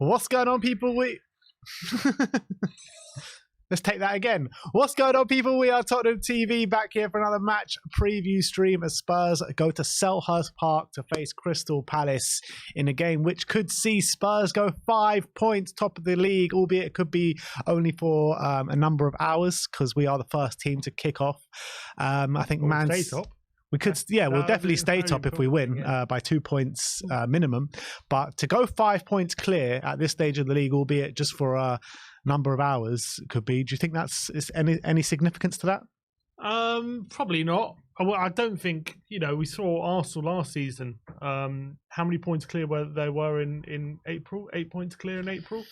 What's going on, people? Let's take that again. What's going on, people? We are Tottenham TV, back here for another match preview stream as Spurs go to Selhurst Park to face Crystal Palace in a game which could see Spurs go 5 points top of the league, albeit it could be only for a number of hours because we are the first team to kick off. I think stay top. We could, we'll definitely stay top if we win by 2 points minimum. But to go 5 points clear at this stage of the league, albeit just for a number of hours, could be. Do you think is any significance to that? Probably not. Well, I don't think, we saw Arsenal last season. How many points clear they were in April? 8 points clear in April?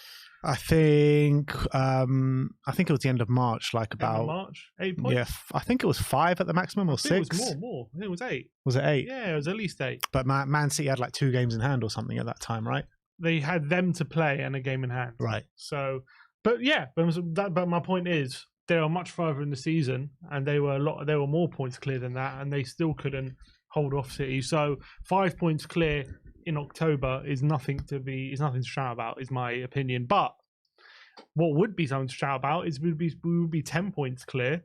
I think it was the end of March, like about March, 8 points. Yeah, I think it was 5 at the maximum, or 6. It was more. I think it was 8. Was it 8? Yeah, it was at least 8. But Man City had like 2 games in hand or something at that time, right? They had them to play and a game in hand, right? So, but my point is they are much further in the season, and they were more points clear than that, and they still couldn't hold off City. So 5 points clear in October is nothing to shout about, is my opinion. But what would be something to shout about is we would be 10 points clear.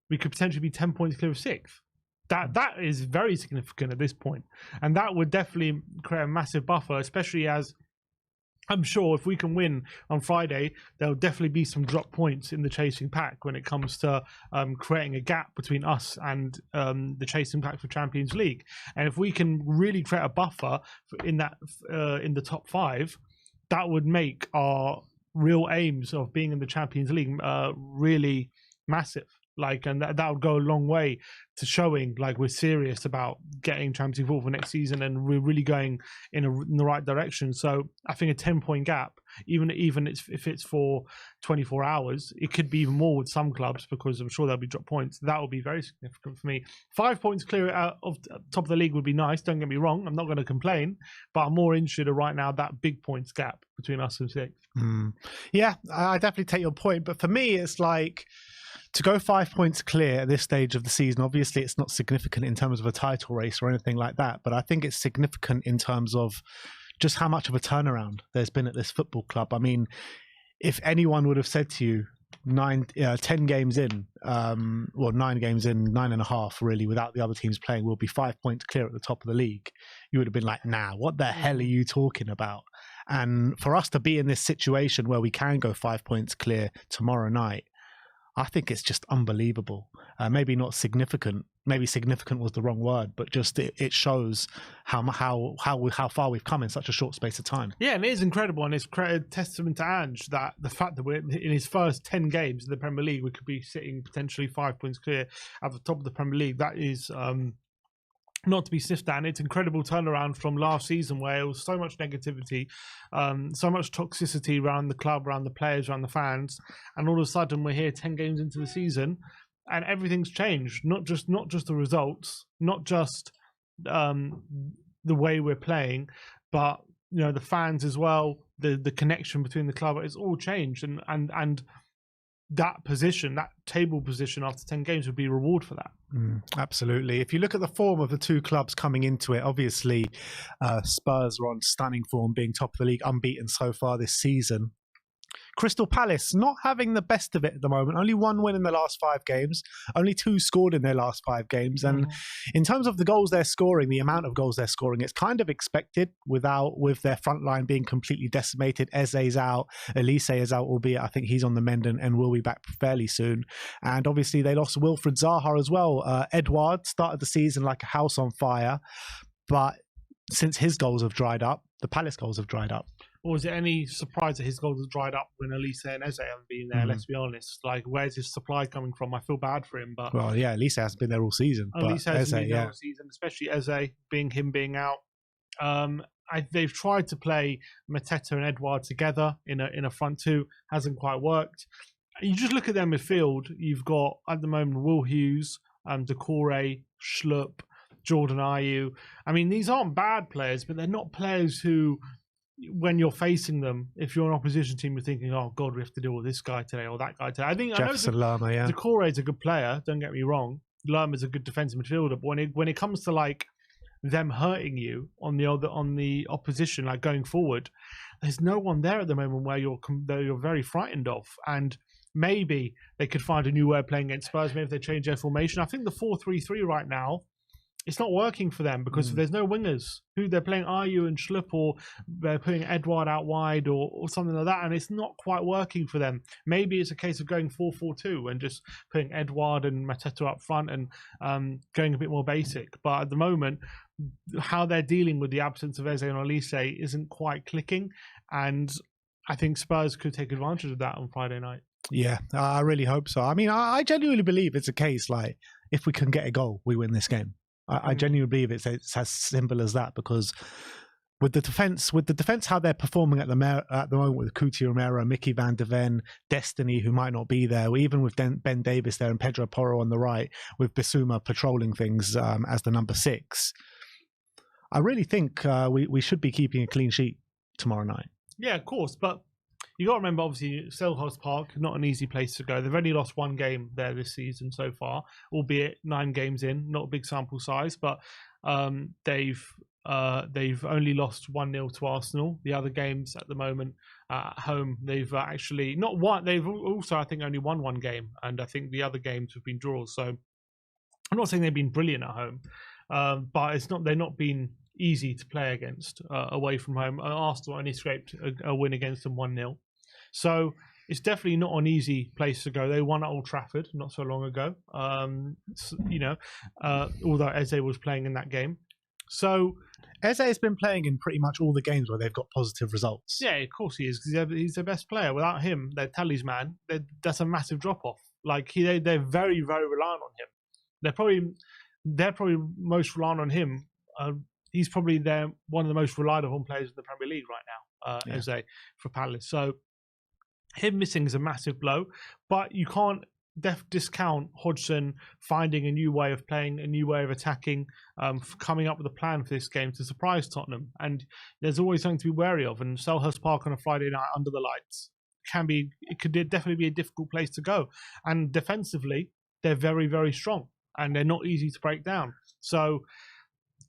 We could potentially be 10 points clear of 6th. That is very significant at this point, and that would definitely create a massive buffer, especially as I'm sure if we can win on Friday, there'll definitely be some drop points in the chasing pack when it comes to creating a gap between us and the chasing pack for Champions League. And if we can really create a buffer in the top 5, that would make our real aims of being in the Champions League really massive. And that would go a long way to showing we're serious about getting Champions League football for next season, and we're really going in the right direction. So I think a 10-point gap, even if it's for 24 hours, it could be even more with some clubs because I'm sure there'll be drop points. That would be very significant for me. 5 points clear out of top of the league would be nice. Don't get me wrong. I'm not going to complain, but I'm more interested in right now that big points gap between us and 6th. Yeah, I definitely take your point. But for me, it's to go 5 points clear at this stage of the season, obviously it's not significant in terms of a title race or anything like that, but I think it's significant in terms of just how much of a turnaround there's been at this football club. I mean, if anyone would have said to you 10 games in, 9 games in, 9.5 really, without the other teams playing, we'll be 5 points clear at the top of the league, you would have been like, nah, what the hell are you talking about? And for us to be in this situation where we can go 5 points clear tomorrow night, I think it's just unbelievable. Maybe not significant. Maybe significant was the wrong word, but just it shows how far we've come in such a short space of time. Yeah, and it is incredible, and it's a testament to Ange that the fact that we're in his first 10 games in the Premier League, we could be sitting potentially 5 points clear at the top of the Premier League. That is not to be sniffed at. And it's incredible turnaround from last season where it was so much negativity, so much toxicity around the club, around the players, around the fans, and all of a sudden we're here 10 games into the season and everything's changed. Not just the results, not just the way we're playing, but the fans as well, the connection between the club. It's all changed, and that position, that table position after 10 games would be reward for that. Absolutely. If you look at the form of the two clubs coming into it, obviously Spurs are on stunning form, being top of the league, unbeaten so far this season. Crystal Palace not having the best of it at the moment. Only 1 win in the last 5 games. Only 2 scored in their last 5 games. And in terms of the goals they're scoring, the amount of goals they're scoring, it's kind of expected with their front line being completely decimated. Eze's out. Elise is out, albeit I think he's on the mend and will be back fairly soon. And obviously they lost Wilfried Zaha as well. Edouard started the season like a house on fire. But since his goals have dried up, the Palace goals have dried up. Or is it any surprise that his goals have dried up when Elise and Eze haven't been there? Let's be honest. Where's his supply coming from? I feel bad for him, but Elise hasn't been there all season. Elise hasn't been there all season, especially Eze being out. They've tried to play Mateta and Edouard together in a front two, hasn't quite worked. You just look at their midfield. You've got at the moment Will Hughes, Decore, Schlupp, Jordan Ayew. I mean, these aren't bad players, but they're not players who, when you're facing them, if you're an opposition team, you're thinking, oh God, we have to deal with this guy today or that guy today. I know Lerma, Decore is a good player, don't get me wrong. Lerma's a good defensive midfielder, but when it comes to them hurting you on the opposition, like going forward. There's no one there at the moment where you're very frightened of, and maybe they could find a new way of playing against Spurs. Maybe if they change their formation. I think the 4-3-3 right now, it's not working for them because there's no wingers. Who they're playing Ayew and Schlupp, or they're putting Edouard out wide or something like that, and it's not quite working for them. Maybe it's a case of going 4-4-2 and just putting Edouard and Mateta up front and going a bit more basic. But at the moment, how they're dealing with the absence of Eze and Olise isn't quite clicking, and I think Spurs could take advantage of that on Friday night. Yeah, I really hope so. I mean, I genuinely believe it's a case like if we can get a goal, we win this game. I genuinely believe it's as simple as that, because with the defense, how they're performing at the moment with Cuti Romero, Mickey van de Ven, Destiny, who might not be there, even with Ben Davis there and Pedro Porro on the right, with Bissouma patrolling things as the number 6. I really think we should be keeping a clean sheet tomorrow night. Yeah, of course, but you got to remember, obviously, Selhurst Park, not an easy place to go. They've only lost one game there this season so far, albeit 9 games in, not a big sample size, but they've only lost 1-0 to Arsenal. The other games at the moment at home, they've actually not won. They've also, I think, only won one game, and I think the other games have been draws. So I'm not saying they've been brilliant at home, but they're not been easy to play against away from home. Arsenal only scraped a win against them 1-0. So it's definitely not an easy place to go. They won at Old Trafford not so long ago, although Eze was playing in that game. So Eze has been playing in pretty much all the games where they've got positive results. Yeah, of course he is, because he's their best player. Without him, their talisman, that's a massive drop-off. Like, they're very, very reliant on him. They're probably most reliant on him. He's probably one of the most relied upon players in the Premier League right now, Eze, for Palace. So him missing is a massive blow, but you can't discount Hodgson finding a new way of playing, a new way of attacking, coming up with a plan for this game to surprise Tottenham. And there's always something to be wary of. And Selhurst Park on a Friday night under the lights could definitely be a difficult place to go. And defensively, they're very, very strong, and they're not easy to break down. So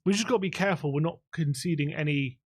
we just got to be careful. We're not conceding any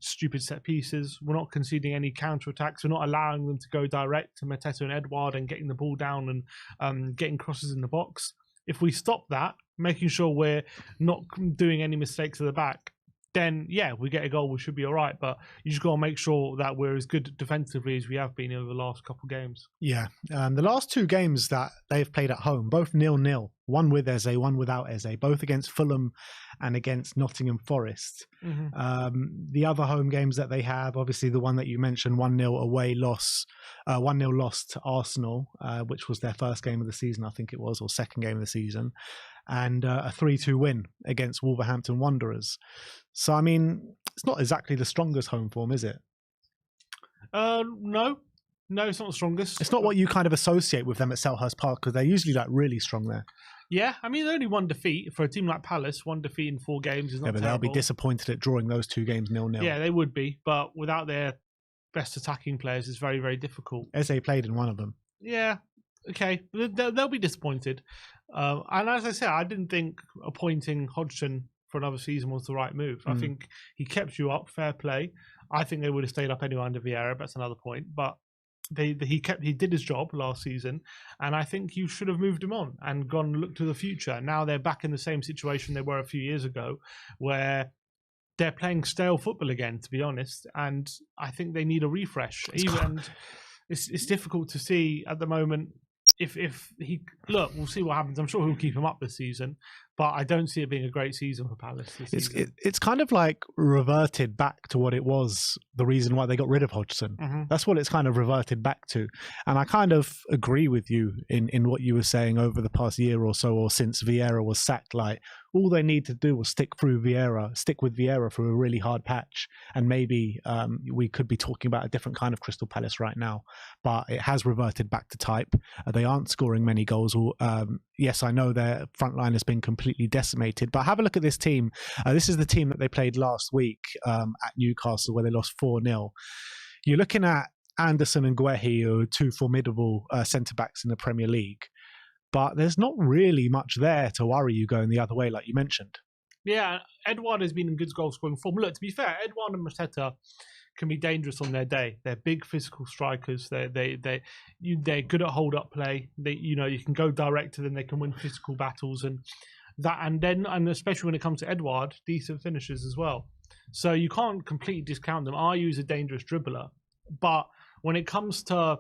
stupid set pieces. We're not conceding any counter-attacks. We're not allowing them to go direct to Mateta and Edouard and getting the ball down and getting crosses in the box. If we stop that, making sure we're not doing any mistakes at the back, then, yeah, we get a goal, we should be all right. But you just got to make sure that we're as good defensively as we have been over the last couple of games. Yeah. The last 2 games that they've played at home, both 0-0, one with Eze, one without Eze, both against Fulham and against Nottingham Forest. Mm-hmm. The other home games that they have, obviously the one that you mentioned, 1-0 away loss, 1-0 loss to Arsenal, which was their first game of the season, I think it was, or second game of the season, and a 3-2 win against Wolverhampton Wanderers. So, I mean, it's not exactly the strongest home form, is it? No, it's not the strongest. It's not what you kind of associate with them at Selhurst Park, because they're usually like really strong there. Yeah, I mean, only one defeat for a team like Palace. 1 defeat in 4 games is not terrible. They'll be disappointed at drawing those 2 games 0-0. Yeah, they would be, but without their best attacking players, it's very, very difficult. Eze played in one of them. Yeah, okay, they'll be disappointed. And as I said, I didn't think appointing Hodgson for another season was the right move. I think he kept you up, fair play. I think they would have stayed up anyway under Vieira, but that's another point. But he did his job last season, and I think you should have moved him on and gone and looked to the future. Now they're back in the same situation they were a few years ago, where they're playing stale football again, to be honest, and I think they need a refresh. It's difficult to see at the moment. If he we'll see what happens. I'm sure he'll keep him up this season, but I don't see it being a great season for Palace this season. It's kind of like reverted back to what it was, the reason why they got rid of Hodgson. Mm-hmm. That's what it's kind of reverted back to. And I kind of agree with you in what you were saying over the past year or so, or since Vieira was sacked. Like, all they need to do was stick with Vieira through a really hard patch, and maybe we could be talking about a different kind of Crystal Palace right now. But it has reverted back to type. They aren't scoring many goals. Yes, I know their front line has been completely decimated, but have a look at this team. This is the team that they played last week at Newcastle, where they lost 4-0. You're looking at Anderson and Guehi, who are 2 formidable centre-backs in the Premier League. But there's not really much there to worry you going the other way, like you mentioned. Yeah, Edouard has been in good goal scoring form. Look, to be fair, Edouard and Mateta can be dangerous on their day. They're big physical strikers. They're good at hold up play. You can go direct to them. They can win physical battles and especially when it comes to Edouard, decent finishers as well. So you can't completely discount them. Ayew is a dangerous dribbler, but when it comes to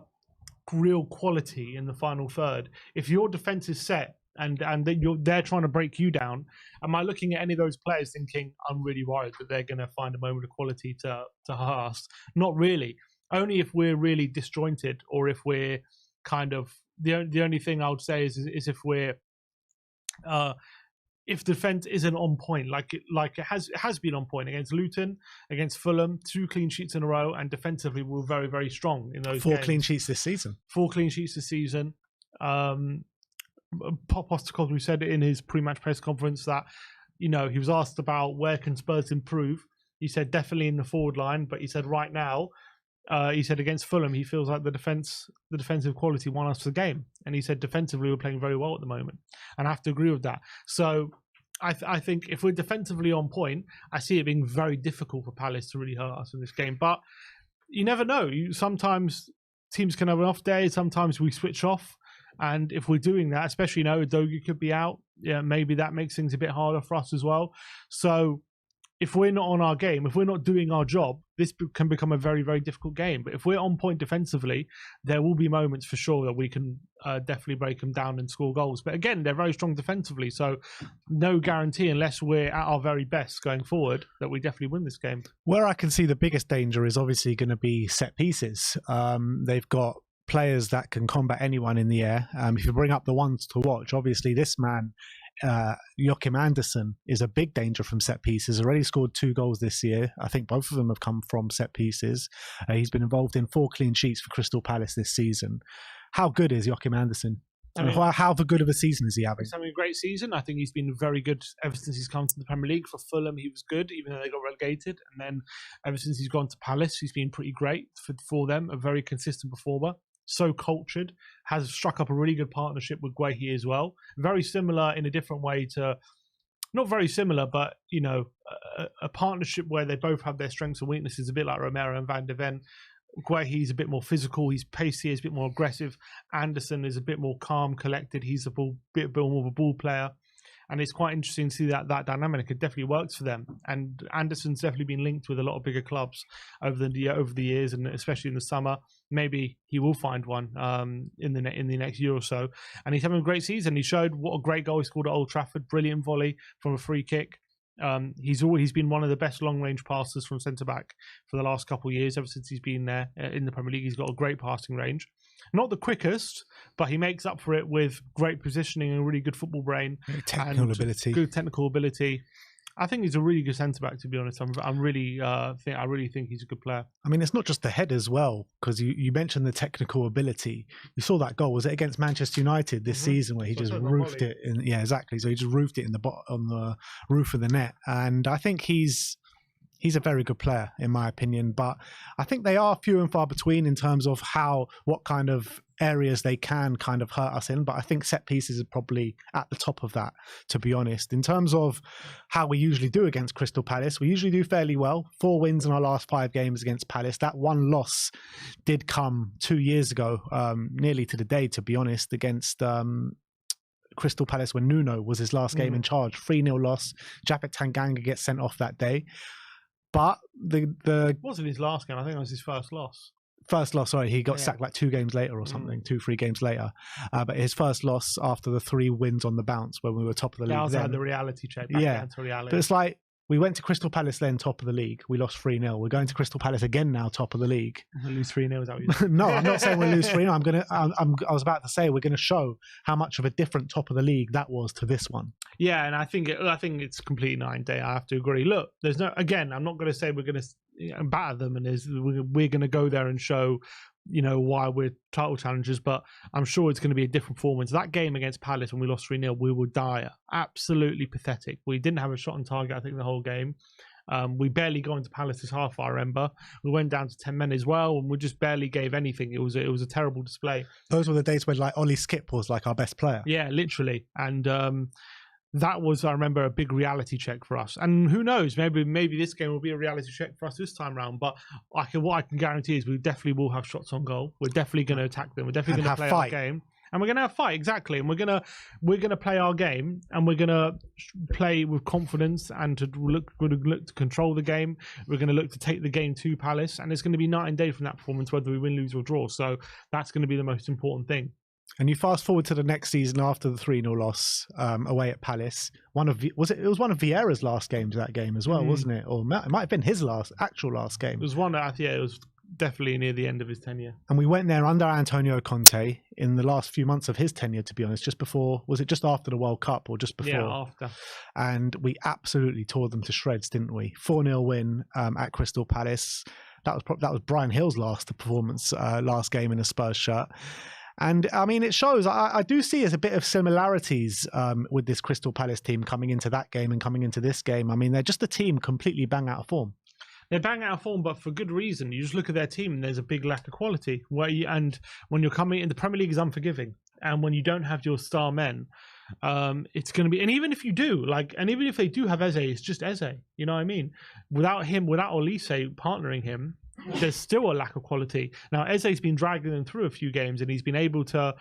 real quality in the final third, if your defense is set and they're trying to break you down, am I looking at any of those players thinking I'm really worried that they're going to find a moment of quality to hurt us? Not really. Only if we're really disjointed, or if we're kind of the only thing I would say is if we're if defense isn't on point, like it has been on point against Luton, against Fulham, 2 clean sheets in a row, and defensively we're very, very strong in those 4 games. clean sheets this season. 4 clean sheets this season. Postecoglou said in his pre-match press conference that he was asked about where can Spurs improve. He said definitely in the forward line, but he said right now, he said against Fulham he feels like the defensive quality won us the game, and he said defensively we're playing very well at the moment, and I have to agree with that. So I think if we're defensively on point, I see it being very difficult for Palace to really hurt us in this game. But you never know. Sometimes teams can have an off day. Sometimes we switch off. And if we're doing that, especially Udogie could be out, maybe that makes things a bit harder for us as well. So if we're not on our game, if we're not doing our job, this can become a very, very difficult game. But if we're on point defensively, there will be moments for sure that we can definitely break them down and score goals. But again, they're very strong defensively, so no guarantee unless we're at our very best going forward that we definitely win this game. Where I can see the biggest danger is obviously going to be set pieces. They've got players that can combat anyone in the air. If you bring up the ones to watch, obviously this man, Joachim Andersen, is a big danger from set pieces. Already scored 2 goals this year. I think both of them have come from set pieces. He's been involved in 4 clean sheets for Crystal Palace this season. How good is Joachim Andersen? How good of a season is he having? He's having a great season. I think he's been very good ever since he's come to the Premier League. For Fulham, he was good, even though they got relegated. And then ever since he's gone to Palace, he's been pretty great for them, a very consistent performer. So cultured, has struck up a really good partnership with Guehi as well. Very similar in a different way to, not very similar, but a partnership where they both have their strengths and weaknesses, a bit like Romero and Van de Ven. Guehi's a bit more physical, he's pacey, he's a bit more aggressive. Andersen is a bit more calm, collected. He's a bit more of a ball player. And it's quite interesting to see that dynamic. It definitely works for them. And Anderson's definitely been linked with a lot of bigger clubs over the years, and especially in the summer. Maybe he will find one in the next year or so. And he's having a great season. He showed what a great goal he scored at Old Trafford. Brilliant volley from a free kick. He's been one of the best long range passers from centre back for the last couple of years. Ever since he's been there in the Premier League, he's got a great passing range. Not the quickest, but he makes up for it with great positioning and a really good football brain. Good technical ability. I think he's a really good centre back. To be honest, I really think he's a good player. I mean, it's not just the head as well, because you mentioned the technical ability. You saw that goal. Was it against Manchester United this season where he just roofed it? Yeah, exactly. So he just roofed it on the roof of the net, and I think he's a very good player in my opinion. But I think they are few and far between in terms of what kind of areas they can kind of hurt us in. But I think set pieces are probably at the top of that, to be honest. In terms of how we usually do against Crystal Palace, we usually do fairly well. 4 wins in our last 5 games against Palace. That one loss did come 2 years ago, nearly to the day, to be honest, against Crystal Palace when Nuno was his last game in charge. 3-0 loss. Japet Tanganga gets sent off that day. But it wasn't his last game. I think it was his first loss. Sorry, he got sacked like 2 games later or something, 2-3 games later. But his first loss after the 3 wins on the bounce when we were top of the league. That was like the reality check. But it's like we went to Crystal Palace then top of the league. We lost 3-0. We're going to Crystal Palace again now, top of the league. We'll lose 3-0. Is that what you No, I'm not saying we'll lose 3-0. I was about to say we're going to show how much of a different top of the league that was to this one. Yeah, and I think it's completely night and day. I have to agree. Look, I'm not going to say we're going to batter them, and we're going to go there and show why we're title challengers, but I'm sure it's going to be a different performance. That game against Palace when we lost 3-0, we were dire, absolutely pathetic. We didn't have a shot on target, I think, the whole game. We barely got into Palace's half, I remember. We went down to 10 men as well, and we just barely gave anything. It was a terrible display. Those were the days when like Ollie Skip was like our best player. Yeah, literally. And that was, I remember, a big reality check for us. And who knows, maybe this game will be a reality check for us this time round. But what I can guarantee is we definitely will have shots on goal. We're definitely going to attack them. We're definitely going to play our game. And we're going to have fight, exactly. And we're going to play our game, and we're going to play with confidence and we're going to look to control the game. We're going to look to take the game to Palace, and it's going to be night and day from that performance, whether we win, lose, or draw. So that's going to be the most important thing. And you fast forward to the next season after the 3-0 loss away at Palace. It was one of Vieira's last games, that game as well, wasn't it? Or it might have been his actual last game. It was one that, it was definitely near the end of his tenure. And we went there under Antonio Conte in the last few months of his tenure, to be honest, just before, was it just after the World Cup or just before? Yeah, after. And we absolutely tore them to shreds, didn't we? 4-0 win at Crystal Palace. That was Brian Hill's last performance, last game in a Spurs shirt. And I mean, it shows. I do see as a bit of similarities with this Crystal Palace team coming into that game and coming into this game. I mean, they're just a team completely bang out of form. They're bang out of form, but for good reason. You just look at their team and there's a big lack of quality. And when you're coming in, the Premier League is unforgiving. And when you don't have your star men, it's going to be, and even if you do, and even if they do have Eze, it's just Eze. You know what I mean? Without him, without Olise partnering him, there's still a lack of quality. Now, Eze's been dragging them through a few games, and he's been able to,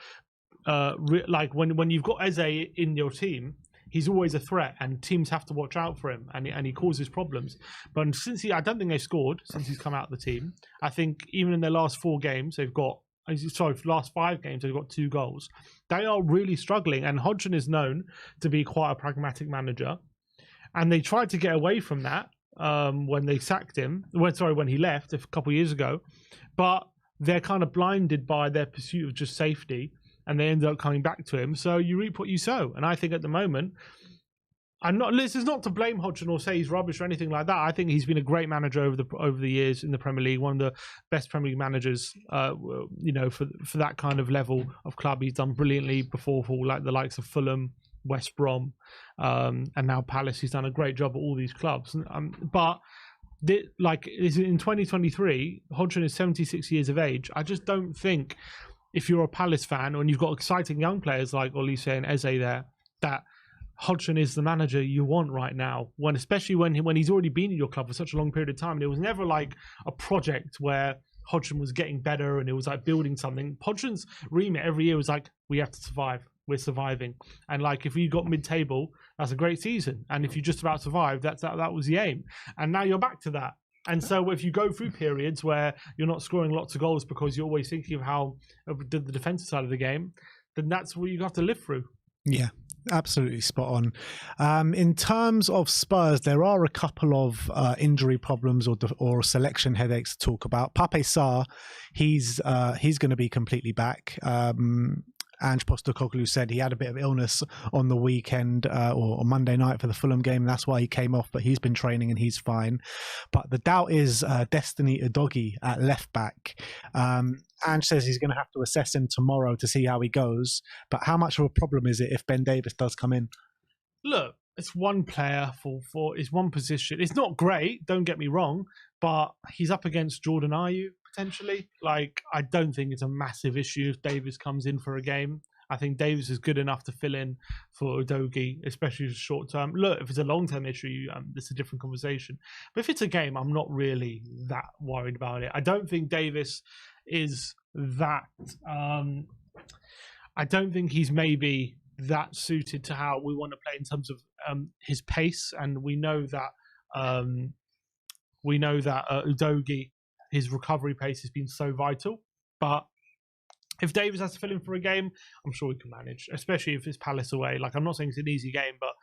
when you've got Eze in your team, he's always a threat, and teams have to watch out for him, and he causes problems. But I don't think they've scored since he's come out of the team. I think even in their last 4 games, last 5 games, they've got 2 goals. They are really struggling, and Hodgson is known to be quite a pragmatic manager, and they tried to get away from that when they sacked him. When he left a couple of years ago, but they're kind of blinded by their pursuit of just safety, and they ended up coming back to him. So you reap what you sow. And I think at the moment, this is not to blame Hodgson or say he's rubbish or anything like that. I think he's been a great manager over the years in the Premier League, one of the best Premier League managers, for that kind of level of club. He's done brilliantly before for the likes of Fulham, West Brom, and now Palace. He's done a great job at all these clubs. But in 2023, Hodgson is 76 years of age. I just don't think, if you're a Palace fan and you've got exciting young players like Olise and Eze there, that Hodgson is the manager you want right now. Especially when he's already been in your club for such a long period of time. And it was never like a project where Hodgson was getting better and it was like building something. Hodgson's remit every year was like, we have to survive. We're surviving. And if you got mid-table, that's a great season. And if you just about survive, that was the aim. And now you're back to that. And so if you go through periods where you're not scoring lots of goals because you're always thinking of the defensive side of the game, then that's what you have to live through. Yeah, absolutely spot on. In terms of Spurs, there are a couple of injury problems or selection headaches to talk about. Pape Sarr, he's going to be completely back. Ange Postecoglou said he had a bit of illness on the weekend or Monday night for the Fulham game. And that's why he came off, but he's been training and he's fine. But the doubt is Destiny Udogie at left back. Ange says he's going to have to assess him tomorrow to see how he goes. But how much of a problem is it if Ben Davies does come in? Look, it's one player for it's one position. It's not great, don't get me wrong, but he's up against Jordan Ayew potentially. I don't think it's a massive issue if Davies comes in for a game. I think Davies is good enough to fill in for Udogie, especially short term. Look, if it's a long term issue, it's a different conversation. But if it's a game, I'm not really that worried about it. I don't think Davies is that. I don't think he's maybe that suited to how we want to play in terms of his pace, and we know that Udogie, his recovery pace has been so vital. But if Davies has to fill in for a game, I'm sure he can manage, especially if it's Palace away. I'm not saying it's an easy game, but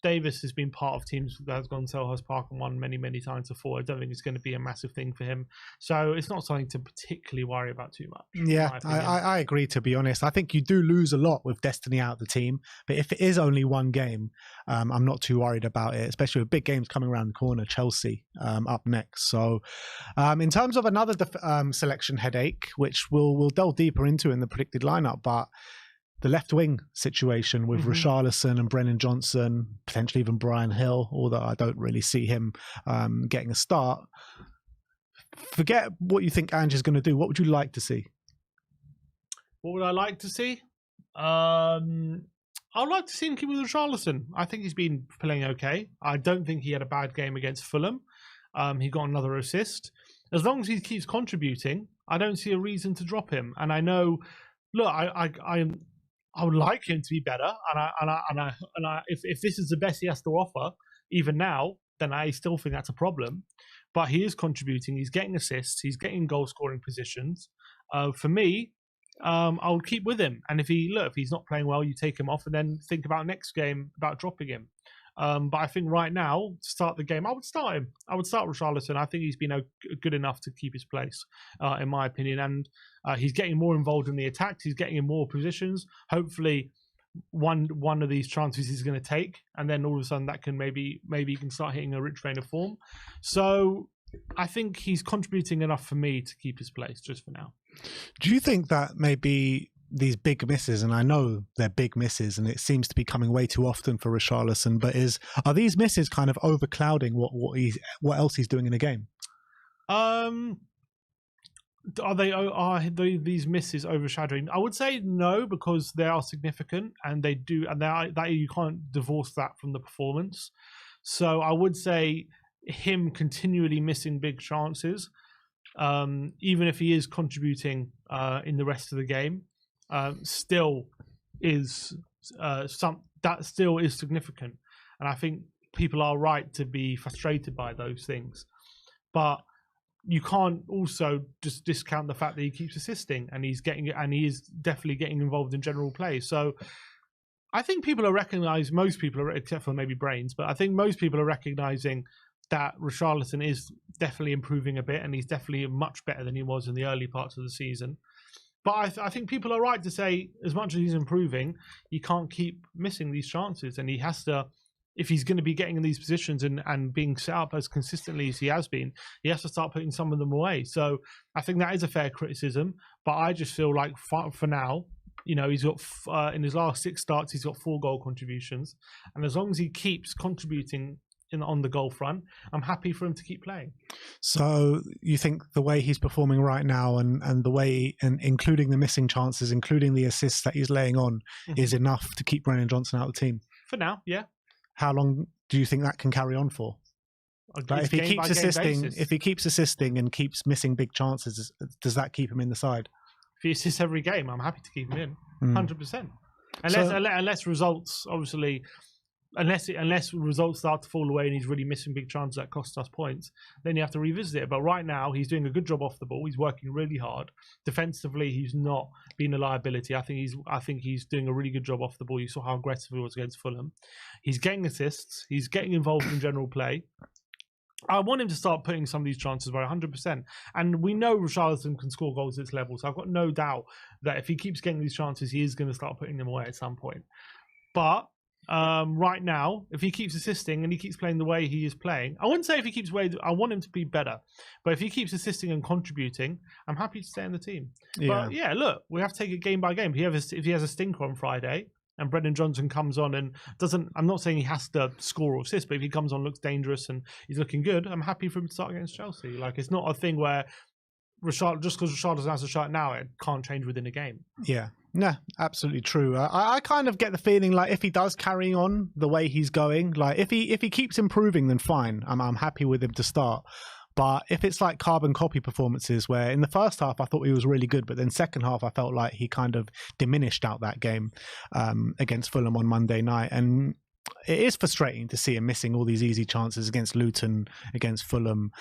Davies has been part of teams that has gone to Selhurst Park and won many, many times before. I don't think it's going to be a massive thing for him. So it's not something to particularly worry about too much. Yeah, I agree, to be honest. I think you do lose a lot with Destiny out of the team. But if it is only one game, I'm not too worried about it, especially with big games coming around the corner, Chelsea up next. So in terms of another selection headache, which we'll delve deeper into in the predicted lineup, but the left wing situation with Richarlison and Brennan Johnson, potentially even Brian Hill, although I don't really see him getting a start. Forget what you think Ange is going to do. What would you like to see? What would I like to see? I'd like to see him keep with Richarlison. I think he's been playing okay. I don't think he had a bad game against Fulham. He got another assist. As long as he keeps contributing, I don't see a reason to drop him. And I know, look, I would like him to be better. If this is the best he has to offer, even now, then I still think that's a problem. But he is contributing. He's getting assists. He's getting goal scoring positions. For me, I'll keep with him. And if he's not playing well, you take him off and then think about next game about dropping him. But I think right now, to start the game, I would start him. I would start Richarlison. I think he's been good enough to keep his place, in my opinion. And he's getting more involved in the attacks. He's getting in more positions. Hopefully, one of these chances he's going to take, and then all of a sudden that can maybe he can start hitting a rich vein of form. So I think he's contributing enough for me to keep his place just for now. Do you think that maybe these big misses, and I know they're big misses, and it seems to be coming way too often for Richarlison, but are these misses kind of overclouding what else he's doing in the game? Are these misses overshadowing? I would say no, because they are significant and they do, and that you can't divorce that from the performance. So I would say him continually missing big chances, even if he is contributing in the rest of the game, still is still is significant. And I think people are right to be frustrated by those things, but you can't also just discount the fact that he keeps assisting and he is definitely getting involved in general play. So I think most people are, except for maybe Brains, but I think most people are recognizing that Richarlison is definitely improving a bit, and he's definitely much better than he was in the early parts of the season. But I think people are right to say, as much as he's improving, he can't keep missing these chances, and he has to. If he's going to be getting in these positions and being set up as consistently as he has been, he has to start putting some of them away. So I think that is a fair criticism, but I just feel like for now, he's got, in his last 6 starts, he's got 4 goal contributions. And as long as he keeps contributing on the goal front, I'm happy for him to keep playing. So you think the way he's performing right now and the way, and including the missing chances, including the assists that he's laying on, is enough to keep Brennan Johnson out of the team? For now, yeah. How long do you think that can carry on for? Like if he keeps assisting and keeps missing big chances, does that keep him in the side? If he assists every game, I'm happy to keep him in, 100%. Unless results, obviously, unless results start to fall away and he's really missing big chances that cost us points, then you have to revisit it. But right now, he's doing a good job off the ball. He's working really hard. Defensively, he's not been a liability. I think he's doing a really good job off the ball. You saw how aggressive he was against Fulham. He's getting assists. He's getting involved in general play. I want him to start putting some of these chances by 100%. And we know Richarlison can score goals at this level, so I've got no doubt that if he keeps getting these chances, he is going to start putting them away at some point. But right now, if he keeps assisting and he keeps playing the way he is playing, I wouldn't say if he keeps I want him to be better, but if he keeps assisting and contributing, I'm happy to stay in the team. Yeah. But yeah, look, we have to take it game by game. If he has a stinker on Friday and Brennan Johnson comes on and I'm not saying he has to score or assist, but if he comes on, looks dangerous and he's looking good, I'm happy for him to start against Chelsea. Like, it's not a thing where just because Richarlison has a shot now, it can't change within a game. Yeah. No, absolutely true. I kind of get the feeling like if he does carry on the way he's going, like if he keeps improving, then fine. I'm happy with him to start. But if it's like carbon copy performances where in the first half I thought he was really good, but then second half I felt like he kind of diminished out that game against Fulham on Monday night. And it is frustrating to see him missing all these easy chances against Luton, against Fulham.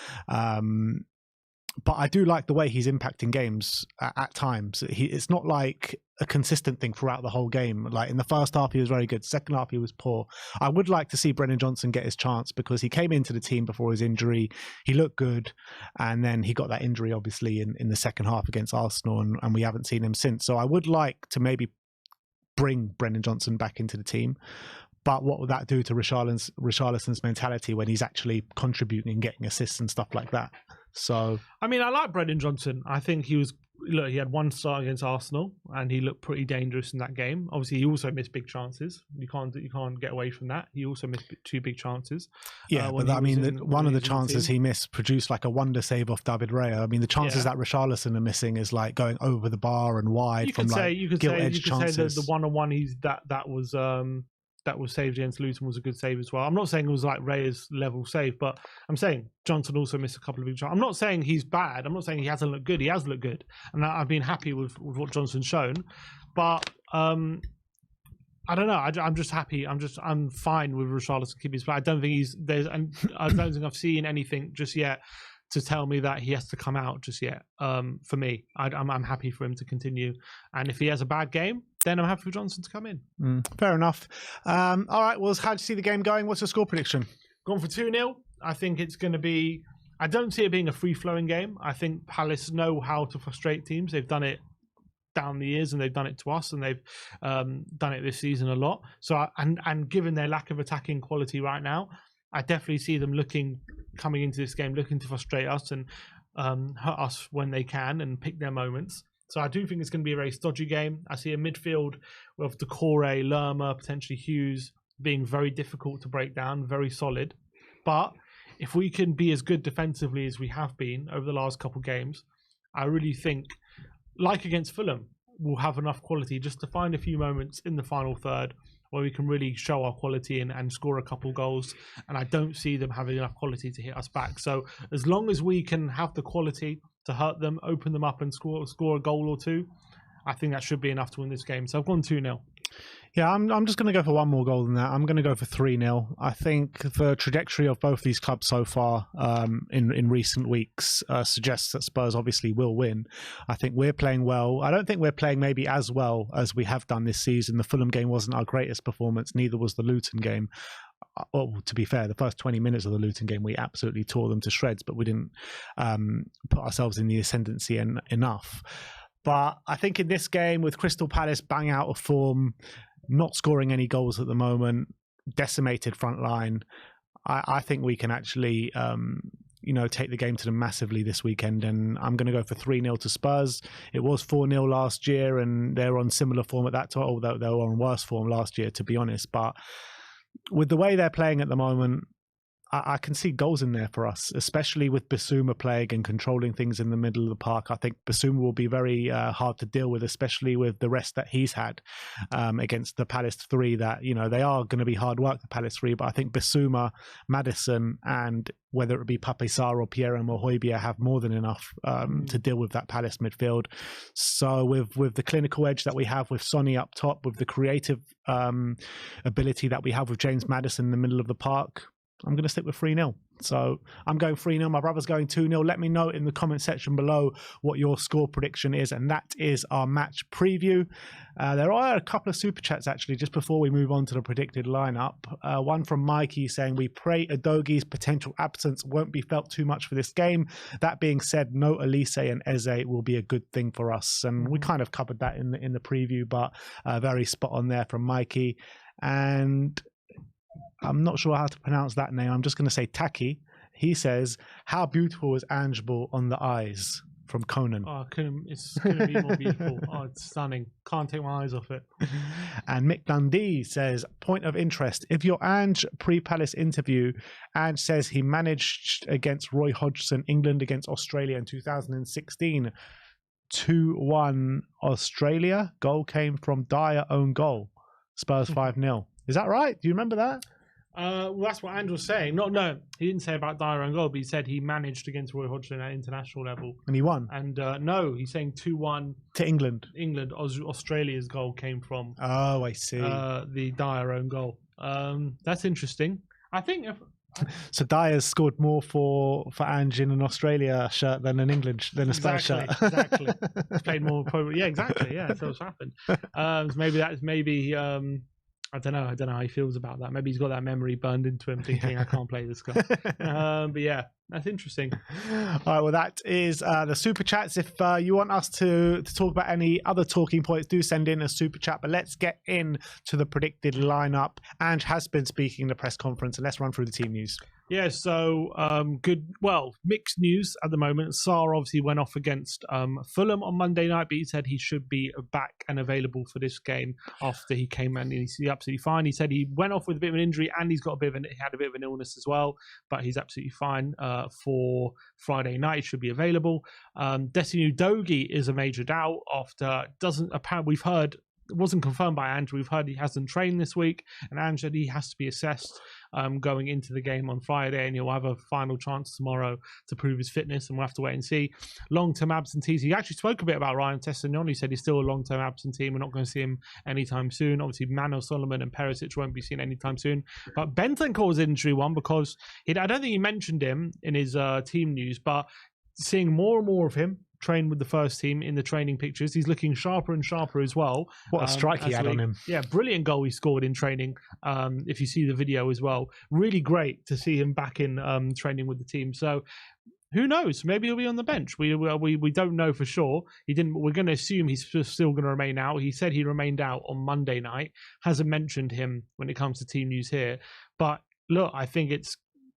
But I do like the way he's impacting games at times. It's not like a consistent thing throughout the whole game. Like in the first half, he was very good. Second half, he was poor. I would like to see Brennan Johnson get his chance because he came into the team before his injury. He looked good. And then he got that injury, obviously, in the second half against Arsenal. And we haven't seen him since. So I would like to maybe bring Brennan Johnson back into the team. But what would that do to Richarlison's mentality when he's actually contributing and getting assists and stuff like that? So, I mean, I like Brennan Johnson. I think he was look, he had one start against Arsenal, and he looked pretty dangerous in that game. Obviously, he also missed big chances. You can't get away from that. He also missed 2 big chances. Yeah, but I mean, one of the chances he missed produced like a wonder save off David Raya. I mean, the chances that Richarlison are missing is like going over the bar and wide from like gilt-edged chances. The one-on-one that was saved against Luton was a good save as well. I'm not saying it was like Raya's level save, but I'm saying Johnson also missed a couple of big chances. I'm not saying he's bad. I'm not saying he hasn't looked good. He has looked good, and I've been happy with what Johnson's shown. But I don't know. I'm just happy. I'm fine with Richarlison keeping his play. I don't think I've seen anything just yet to tell me that he has to come out just yet. For me, I'm happy for him to continue. And if he has a bad game, then I'm happy for Johnson to come in. Fair enough. All right, well, how do you see the game going? What's your score prediction? Gone for 2-0. I think it's going to be... I don't see it being a free-flowing game. I think Palace know how to frustrate teams. They've done it down the years, and they've done it to us, and they've done it this season a lot. So, and given their lack of attacking quality right now, I definitely see them coming into this game, looking to frustrate us and hurt us when they can and pick their moments. So I do think it's going to be a very stodgy game. I see a midfield with Decore, Lerma, potentially Hughes being very difficult to break down, very solid. But if we can be as good defensively as we have been over the last couple of games, I really think, like against Fulham, we'll have enough quality just to find a few moments in the final third where we can really show our quality and score a couple goals. And I don't see them having enough quality to hit us back. So as long as we can have the quality to hurt them, open them up and score a goal or two, I think that should be enough to win this game. So I've gone 2-0. Yeah, I'm just going to go for one more goal than that. I'm going to go for 3-0. I think the trajectory of both these clubs so far in recent weeks suggests that Spurs obviously will win. I think we're playing well. I don't think we're playing maybe as well as we have done this season. The Fulham game wasn't our greatest performance. Neither was the Luton game. Well, to be fair, the first 20 minutes of the Luton game, we absolutely tore them to shreds, but we didn't put ourselves in the ascendancy enough. But I think in this game, with Crystal Palace bang out of form, not scoring any goals at the moment, decimated front line, I think we can actually take the game to them massively this weekend. And I'm going to go for 3-0 to Spurs. It was 4-0 last year, and they're on similar form at that time, although they were on worse form last year, to be honest. But with the way they're playing at the moment, I can see goals in there for us, especially with Bissouma playing and controlling things in the middle of the park. I think Bissouma will be very hard to deal with, especially with the rest that he's had against the Palace 3. That, they are going to be hard work, the Palace 3, but I think Bissouma, Maddison, and whether it be Pape Sarr or Pierre-Emile Højbjerg have more than enough to deal with that Palace midfield. So with the clinical edge that we have with Sonny up top, with the creative ability that we have with James Maddison in the middle of the park, I'm going to stick with 3-0. So I'm going 3-0. My brother's going 2-0. Let me know in the comment section below what your score prediction is. And that is our match preview. There are a couple of super chats actually just before we move on to the predicted lineup. One from Mikey saying, we pray Udogi's potential absence won't be felt too much for this game. That being said, no Elise and Eze will be a good thing for us. And we kind of covered that in the preview, but very spot on there from Mikey. And I'm not sure how to pronounce that name. I'm just going to say Taki. He says, how beautiful is Angeball on the eyes? From Conan. Oh, it's couldn't be more beautiful. Oh, it's stunning. Can't take my eyes off it. And Mick Dundee says, point of interest. If your Ange pre-Palace interview, Ange says he managed against Roy Hodgson, England against Australia in 2016, 2-1 Australia. Goal came from Dyer own goal. Spurs 5-0. Is that right? Do you remember that? Well, that's what Andrew was saying. No, he didn't say about Dyer own goal, but he said he managed against Roy Hodgson at international level. And he won? And no, he's saying 2-1. To England? England. Australia's goal came from... Oh, I see. The Dyer own goal. That's interesting. I think... So Dyer's scored more for Ange in an Australia shirt than an England than a Spurs shirt. Exactly. He's played more. Yeah, exactly. Yeah, that's what's happened. Maybe I don't know how he feels about that. Maybe he's got that memory burned into him, thinking I can't play this guy. But yeah, that's interesting. All right, well, that is the super chats. If you want us to talk about any other talking points, do send in a super chat. But let's get in to the predicted lineup. Ange has been speaking in the press conference, and let's run through the team news. Yeah, so good. Well, mixed news at the moment. Sarr obviously went off against Fulham on Monday night, but he said he should be back and available for this game after he came in. And he's absolutely fine. He said he went off with a bit of an injury and he had a bit of an illness as well, but he's absolutely fine for Friday night. He should be available. Destiny Udogie is a major doubt after apparently we've heard. It wasn't confirmed by Andrew. We've heard he hasn't trained this week, and Andrew said he has to be assessed going into the game on Friday, and he'll have a final chance tomorrow to prove his fitness, and we'll have to wait and see. Long-term absentees. He actually spoke a bit about Ryan Testagnoni. He said he's still a long-term absentee. We're not going to see him anytime soon. Obviously, Manuel Solomon and Perisic won't be seen anytime soon. But Bentancur was an injury one because I don't think he mentioned him in his team news, but seeing more and more of him train with the first team in the training pictures. He's looking sharper and sharper as well. What a strike he had on him. Yeah, brilliant goal he scored in training. If you see the video as well. Really great to see him back in training with the team. So who knows? Maybe he'll be on the bench. We don't know for sure. He didn't. We're going to assume he's still going to remain out. He said he remained out on Monday night. Hasn't mentioned him when it comes to team news here. But look, I think it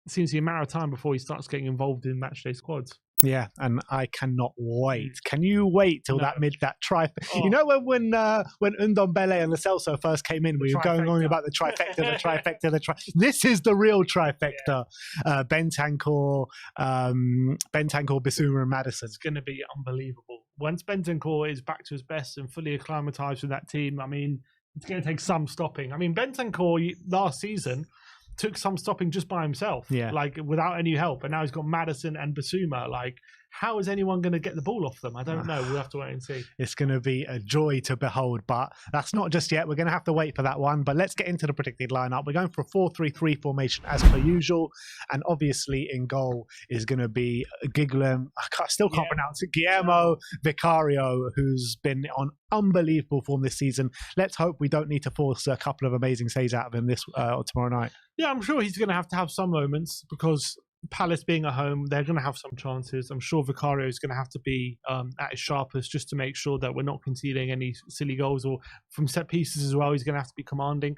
seems to be a matter of time before he starts getting involved in matchday squads. Yeah, and I cannot wait. Can you wait till that trifecta? Oh. You know when Ndombele and Lo Celso first came in, we were going on about the trifecta, This is the real trifecta. Yeah. Bentancur, Bissouma, and Maddison. It's going to be unbelievable. Once Bentancur is back to his best and fully acclimatized with that team, I mean, it's going to take some stopping. I mean, Bentancur last season took some stopping just by himself, like without any help, and now he's got Maddison and Bissouma. Like, how is anyone going to get the ball off them? I don't know. We'll have to wait and see. It's going to be a joy to behold, but that's not just yet. We're going to have to wait for that one. But let's get into the predicted lineup. We're going for a 4-3-3 formation as per usual, and obviously in goal is going to be Guillermo. I still can't pronounce it. Guillermo Vicario, who's been on unbelievable form this season. Let's hope we don't need to force a couple of amazing saves out of him this or tomorrow night. Yeah, I'm sure he's going to have some moments because Palace being at home, they're going to have some chances. I'm sure Vicario is going to have to be at his sharpest just to make sure that we're not conceding any silly goals, or from set pieces as well. He's going to have to be commanding.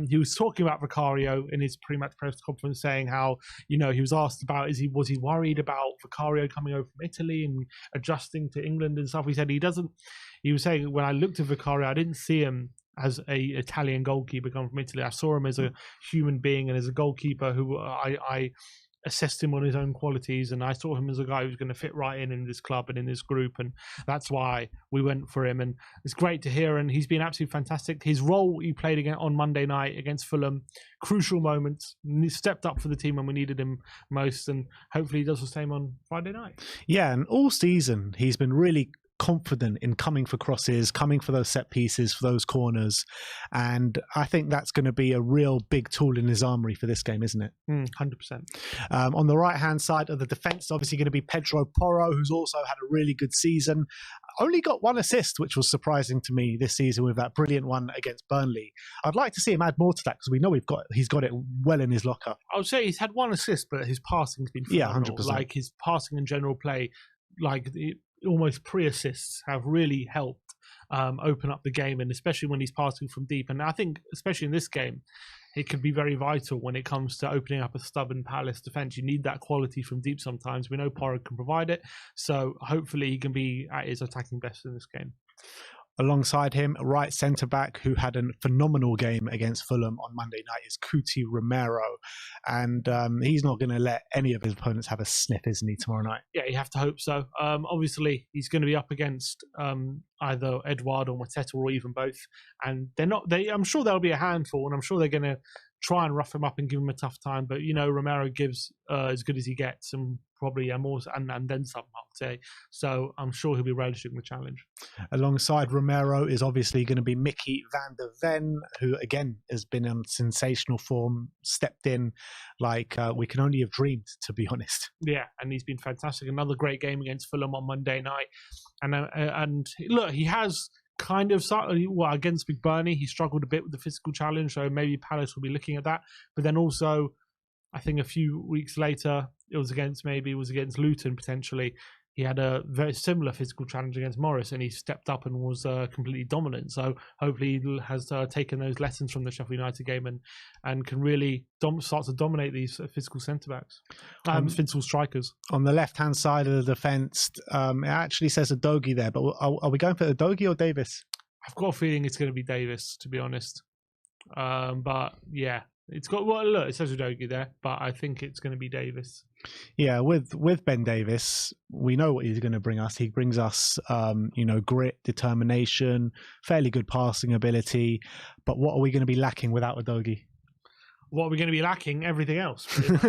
He was talking about Vicario in his pre-match press conference, saying how, he was asked about was he worried about Vicario coming over from Italy and adjusting to England and stuff. He said he doesn't. He was saying, when I looked at Vicario, I didn't see him as a Italian goalkeeper coming from Italy. I saw him as a human being and as a goalkeeper who I assessed him on his own qualities, and I saw him as a guy who's going to fit right in this club and in this group, and that's why we went for him. And it's great to hear, and he's been absolutely fantastic. His role he played on Monday night against Fulham, crucial moments, he stepped up for the team when we needed him most, and hopefully he does the same on Friday night. Yeah, and all season he's been really confident in coming for crosses, coming for those set pieces, for those corners, and I think that's going to be a real big tool in his armory for this game, isn't it? 100%. On the right hand side of the defence, obviously going to be Pedro Porro, who's also had a really good season. Only got one assist, which was surprising to me this season with that brilliant one against Burnley. I'd like to see him add more to that because we know he's got it well in his locker. I would say he's had one assist, but his passing's been phenomenal. 100%. Like his passing and general play, like almost pre-assists have really helped open up the game, and especially when he's passing from deep. And I think, especially in this game, it could be very vital when it comes to opening up a stubborn Palace defence. You need that quality from deep sometimes. We know Porro can provide it, so hopefully he can be at his attacking best in this game. Alongside him, right centre-back who had a phenomenal game against Fulham on Monday night is Cuti Romero. And he's not going to let any of his opponents have a sniff, isn't he, tomorrow night? Yeah, you have to hope so. Obviously, he's going to be up against either Edouard or Mateta or even both. And I'm sure there'll be a handful, and I'm sure they're going to try and rough him up and give him a tough time. But, Romero gives as good as he gets, and probably more, and then some, I would say. So I'm sure he'll be relishing the challenge. Alongside Romero is obviously going to be Mickey van der Ven, who again has been in sensational form, stepped in like we can only have dreamed, to be honest. Yeah, and he's been fantastic. Another great game against Fulham on Monday night. And look, he has kind of started, against Big Burnley, he struggled a bit with the physical challenge, so maybe Palace will be looking at that. But then also, I think a few weeks later, it was against Luton potentially. he had a very similar physical challenge against Morris, and he stepped up and was completely dominant. So hopefully he has taken those lessons from the Sheffield United game and can really start to dominate these physical centre-backs and physical strikers. On the left-hand side of the defence, it actually says Udogie there, but are we going for Udogie or Davis? I've got a feeling it's going to be Davis, to be honest. But yeah, it's got, well, look, it says Udogie there, but I think it's going to be Davis. Yeah, with Ben Davis, we know what he's going to bring us. He brings us, grit, determination, fairly good passing ability. But what are we going to be lacking without Udogie? What are we going to be lacking? Everything else, pretty much.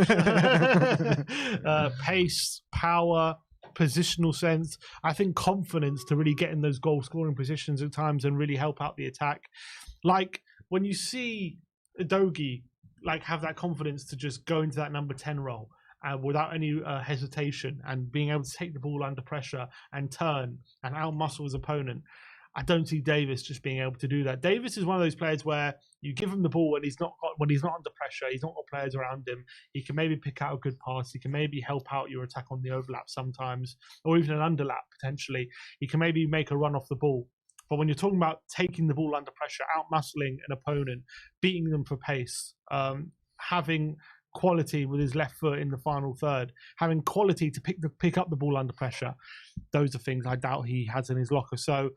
Pace, power, positional sense. I think confidence to really get in those goal-scoring positions at times and really help out the attack. Like when you see Udogie have that confidence to just go into that number 10 role without any hesitation and being able to take the ball under pressure and turn and outmuscle his opponent. I don't see Davis just being able to do that. Davis is one of those players where you give him the ball and he's not under pressure. He's not got players around him. He can maybe pick out a good pass. He can maybe help out your attack on the overlap sometimes, or even an underlap potentially. He can maybe make a run off the ball. But when you're talking about taking the ball under pressure, out-muscling an opponent, beating them for pace, having quality with his left foot in the final third, having quality to pick up the ball under pressure, those are things I doubt he has in his locker. So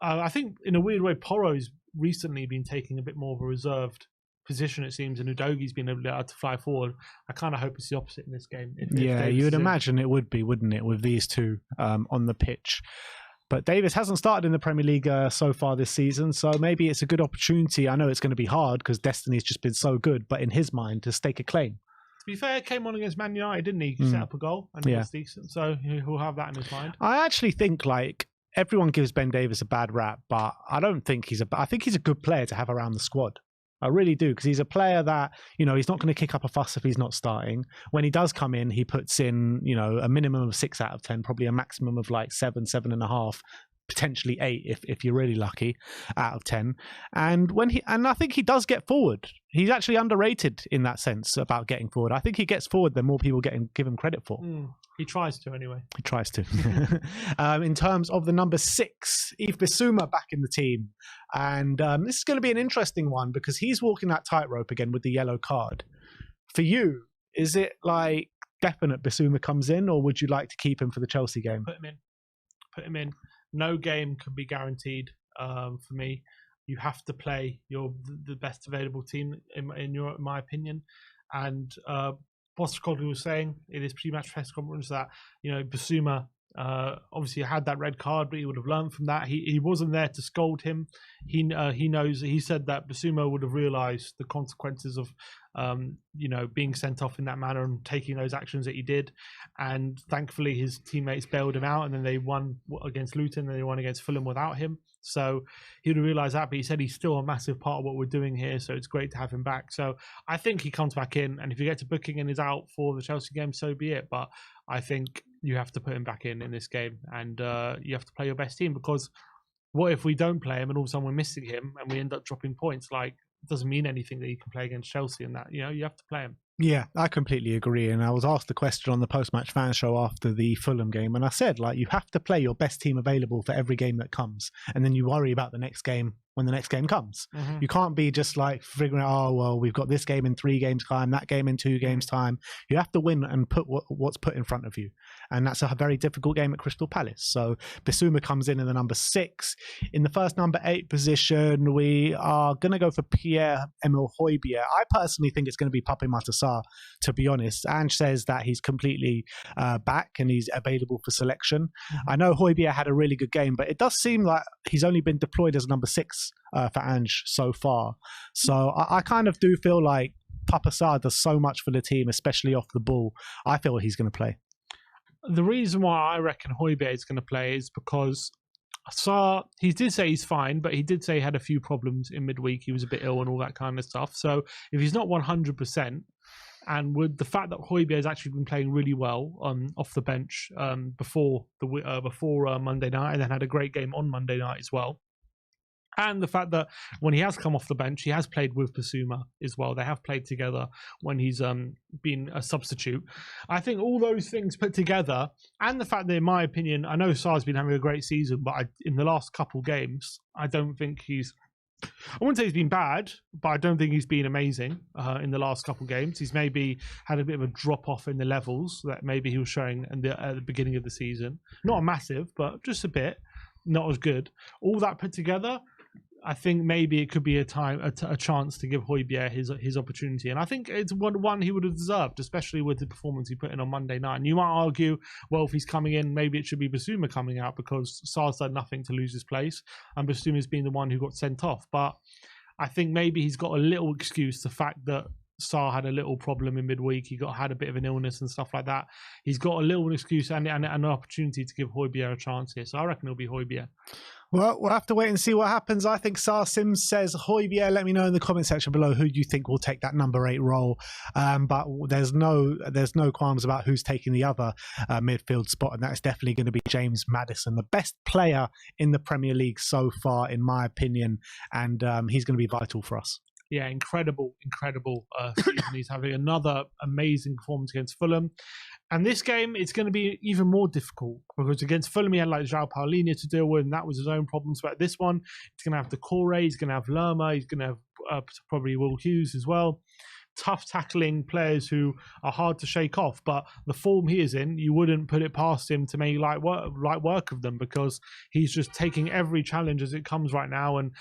I think in a weird way, Porro's recently been taking a bit more of a reserved position, it seems, and Udogie's been able to fly forward. I kind of hope it's the opposite in this game. If you would imagine it would be, wouldn't it, with these two on the pitch. But Davis hasn't started in the Premier League so far this season, so maybe it's a good opportunity. I know it's going to be hard because Destiny's just been so good, but in his mind, to stake a claim. To be fair, came on against Man United, didn't he? Set up a goal, and it was decent, so he'll have that in his mind. I actually think, everyone gives Ben Davis a bad rap, but I don't think I think he's a good player to have around the squad. I really do, because he's a player that, he's not going to kick up a fuss if he's not starting. When he does come in, he puts in, a minimum of 6 out of 10, probably a maximum of 7, 7.5, potentially 8 if you're really lucky, out of 10. And I think he does get forward. He's actually underrated in that sense about getting forward. I think he gets forward the more people give him credit for. He tries to anyway. He tries to. In terms of the number 6, Yves Bissouma back in the team. And this is going to be an interesting one because he's walking that tightrope again with the yellow card. For you, is it definite Bissouma comes in, or would you like to keep him for the Chelsea game? Put him in. No game can be guaranteed for me. You have to play the best available team in my opinion. And Postecoglou was saying in his pre-match press conference that Bissouma obviously had that red card, but he would have learned from that. He wasn't there to scold him. He knows. He said that Bissouma would have realised the consequences of being sent off in that manner and taking those actions that he did. And thankfully, his teammates bailed him out, and then they won against Luton, and they won against Fulham without him. So he would have realised that, but he said he's still a massive part of what we're doing here, so it's great to have him back. So I think he comes back in, and if you get to booking and is out for the Chelsea game, so be it. But I think you have to put him back in this game, and you have to play your best team, because what if we don't play him and all of a sudden we're missing him and we end up dropping points? It doesn't mean anything that you can play against Chelsea, and that you have to play him. Yeah, I completely agree. And I was asked the question on the post-match fan show after the Fulham game, and I said, you have to play your best team available for every game that comes, and then you worry about the next game when the next game comes. Mm-hmm. You can't be just figuring out, we've got this game in 3 games time, that game in 2 games time. You have to win and put what's put in front of you. And that's a very difficult game at Crystal Palace. So Bissouma comes in the number 6. In the first number 8 position, we are going to go for Pierre-Emile Højbjerg. I personally think it's going to be Pape Matar Sarr, to be honest. Ange says that he's completely back and he's available for selection. Mm-hmm. I know Højbjerg had a really good game, but it does seem like he's only been deployed as number 6 for Ange so far. So I kind of do feel like Pape Sarr does so much for the team, especially off the ball. I feel he's going to play. The reason why I reckon Højbjerg is going to play is because Sarr, he did say he's fine, but he did say he had a few problems in midweek. He was a bit ill and all that kind of stuff. So if he's not 100%, and with the fact that Højbjerg has actually been playing really well off the bench before Monday night, and then had a great game on Monday night as well, And the fact that when he has come off the bench, he has played with Basuma as well. They have played together when he's been a substitute. I think all those things put together, and the fact that, in my opinion, I know Sarr's been having a great season, but in the last couple games, I don't think he's... I wouldn't say he's been bad, but I don't think he's been amazing in the last couple games. He's maybe had a bit of a drop-off in the levels that maybe he was showing at the beginning of the season. Not a massive, but just a bit. Not as good. All that put together, I think maybe it could be a chance to give Højbjerg his opportunity, and I think it's one he would have deserved, especially with the performance he put in on Monday night. And you might argue, well, if he's coming in, maybe it should be Basuma coming out because Sarr's done nothing to lose his place, and Basuma's been the one who got sent off. But I think maybe he's got a little excuse, the fact that Sarr had a little problem in midweek. He had a bit of an illness and stuff like that. He's got a little excuse and an opportunity to give Højbjerg a chance here. So I reckon it'll be Højbjerg. Well, we'll have to wait and see what happens. I think Sar Sims says Højbjerg. Let me know in the comment section below who you think will take that number 8 role. But there's no qualms about who's taking the other midfield spot, and that's definitely going to be James Maddison, the best player in the Premier League so far, in my opinion, and he's going to be vital for us. Yeah, incredible season. He's having another amazing performance against Fulham. And this game, it's going to be even more difficult because against Fulham, he had like João Paulinho to deal with, and that was his own problems. But this one, he's going to have Decore, he's going to have Lerma, he's going to have probably Will Hughes as well. Tough tackling players who are hard to shake off. But the form he is in, you wouldn't put it past him to make light work of them, because he's just taking every challenge as it comes right now. And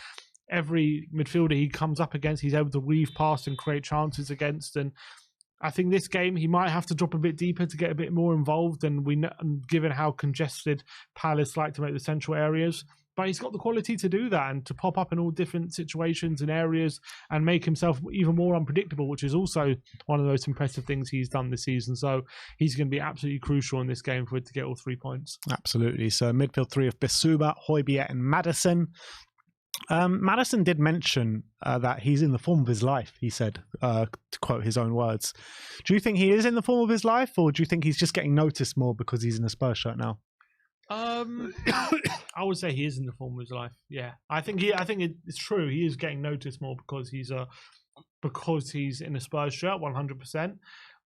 every midfielder he comes up against, he's able to weave past and create chances against. And I think this game he might have to drop a bit deeper to get a bit more involved, and given how congested Palace like to make the central areas. But he's got the quality to do that and to pop up in all different situations and areas and make himself even more unpredictable, which is also one of the most impressive things he's done this season. So he's going to be absolutely crucial in this game for it to get all 3 points. Absolutely. So midfield 3 of Bissouma, Højbjerg and Maddison. Maddison did mention that he's in the form of his life, he said, to quote his own words. Do you think he is in the form of his life, or do you think he's just getting noticed more because he's in a Spurs shirt now? I would say he is in the form of his life. Yeah, I think it's true. He is getting noticed more because he's in a Spurs shirt, 100%.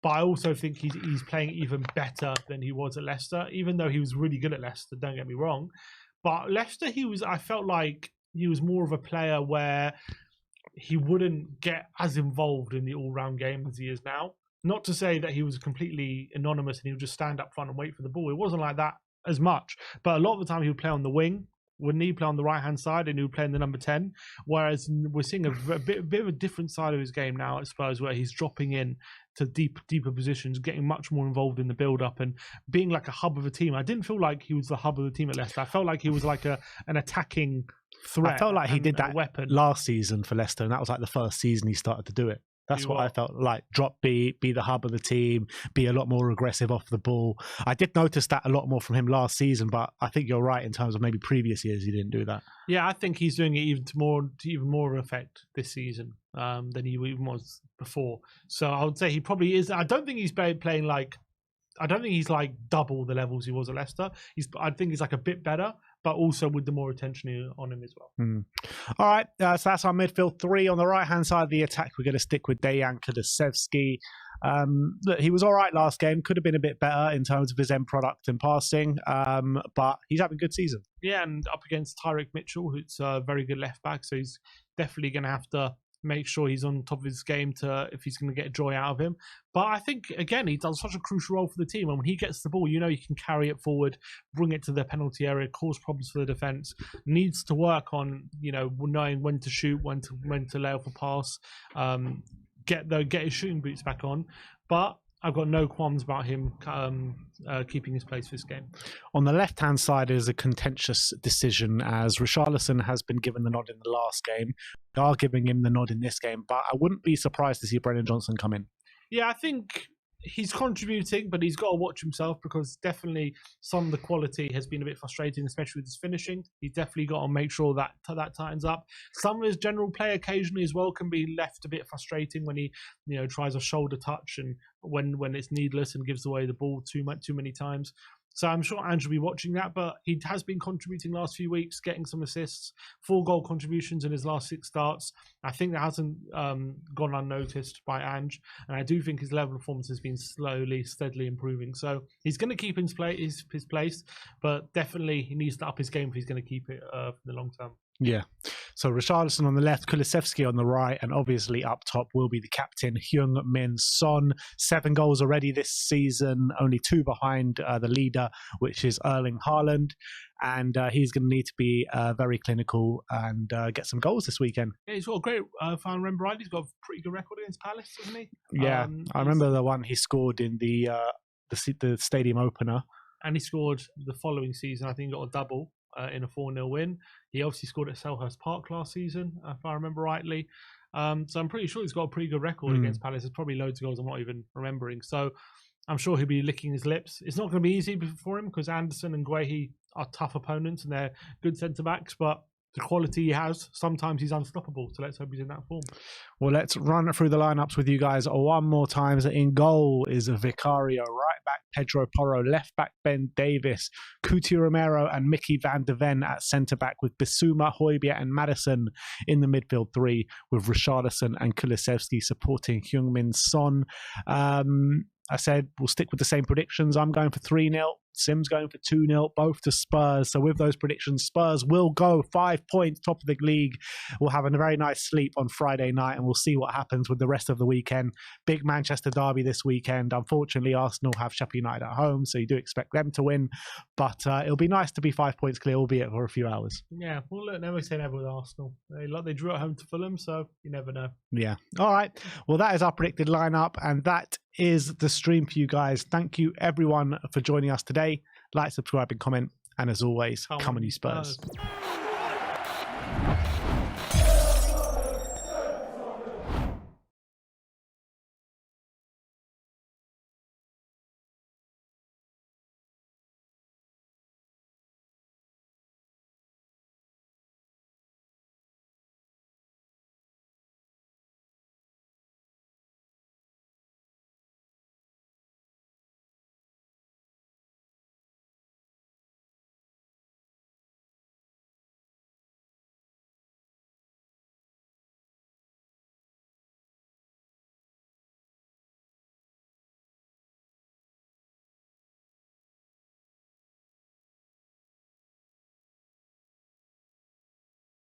But I also think he's playing even better than he was at Leicester, even though he was really good at Leicester. Don't get me wrong, but Leicester, I felt like he was more of a player where he wouldn't get as involved in the all-round game as he is now. Not to say that he was completely anonymous and he would just stand up front and wait for the ball. It wasn't like that as much. But a lot of the time he would play on the wing, wouldn't he? Play on the right-hand side, and he would play in the number 10. Whereas we're seeing a bit of a different side of his game now at Spurs, where he's dropping in to deeper positions, getting much more involved in the build-up and being like a hub of a team. I didn't feel like he was the hub of the team at Leicester. I felt like he was like an attacking threat. I felt like he did that weapon last season for Leicester, and that was like the first season he started to do it. That's what I felt like. Drop be the hub of the team, be a lot more aggressive off the ball. I did notice that a lot more from him last season, but I think you're right in terms of maybe previous years he didn't do that. Yeah, I think he's doing it to even more effect this season than he even was before. So I would say he probably is. I don't think he's playing like. I don't think he's like double the levels he was at Leicester. I think he's like a bit better, but also with the more attention on him as well. All right, so that's our midfield 3. On the right-hand side of the attack, we're going to stick with Dejan Kulusevski. Look, he was all right last game. Could have been a bit better in terms of his end product and passing, but he's having a good season. Yeah, and up against Tyrick Mitchell, who's a very good left-back, so he's definitely going to have to make sure he's on top of his game if he's going to get joy out of him. But I think, again, he does such a crucial role for the team. And when he gets the ball, he can carry it forward, bring it to the penalty area, cause problems for the defence. Needs to work on, knowing when to shoot, when to lay off a pass, get his shooting boots back on. But I've got no qualms about him keeping his place for this game. On the left-hand side is a contentious decision, as Richarlison has been given the nod in the last game. They are giving him the nod in this game, but I wouldn't be surprised to see Brennan Johnson come in. Yeah, I think he's contributing, but he's got to watch himself, because definitely some of the quality has been a bit frustrating, especially with his finishing. He's definitely got to make sure that tightens up. Some of his general play occasionally as well can be left a bit frustrating when he tries a shoulder touch and when it's needless and gives away the ball too many times. So I'm sure Ange will be watching that, but he has been contributing last few weeks, getting some assists, 4 goal contributions in his last 6 starts. I think that hasn't gone unnoticed by Ange, and I do think his level of performance has been slowly, steadily improving. So he's going to keep his place, but definitely he needs to up his game if he's going to keep it for the long term. Yeah. So Richarlison on the left, Kulusevski on the right, and obviously up top will be the captain, Heung-min Son. 7 goals already this season, only 2 behind the leader, which is Erling Haaland. And he's going to need to be very clinical and get some goals this weekend. Yeah, he's got a great, if I remember right, he's got a pretty good record against Palace, doesn't he? Yeah, I remember the one he scored in the stadium opener. And he scored the following season. I think he got a double in a 4-0 win. He obviously scored at Selhurst Park last season, if I remember rightly. So I'm pretty sure he's got a pretty good record against Palace. There's probably loads of goals I'm not even remembering. So I'm sure he'll be licking his lips. It's not going to be easy for him because Anderson and Guehi are tough opponents and they're good centre-backs, but the quality he has, sometimes he's unstoppable. So let's hope he's in that form. Well, let's run through the lineups with you guys one more time. In goal is Vicario, right back Pedro Porro, left back Ben Davis, Cuti Romero and Mickey van de Ven at centre back, with Bissouma, Højbjerg and Maddison in the midfield 3, with Richarlison and Kulusevski supporting Heung-min Son. I said we'll stick with the same predictions. I'm going for 3-0. Sim's going for 2-0, both to Spurs. So with those predictions, Spurs will go 5 points, top of the league. We'll have a very nice sleep on Friday night, and we'll see what happens with the rest of the weekend. Big Manchester derby this weekend. Unfortunately, Arsenal have Sheffield United at home, so you do expect them to win. But it'll be nice to be 5 points clear, albeit for a few hours. Yeah, well, look, never say never with Arsenal. They drew at home to Fulham, so you never know. Yeah. All right. Well, that is our predicted lineup, and that is the stream for you guys. Thank you, everyone, for joining us today. Like, subscribe, and comment. And as always, come on, you Spurs.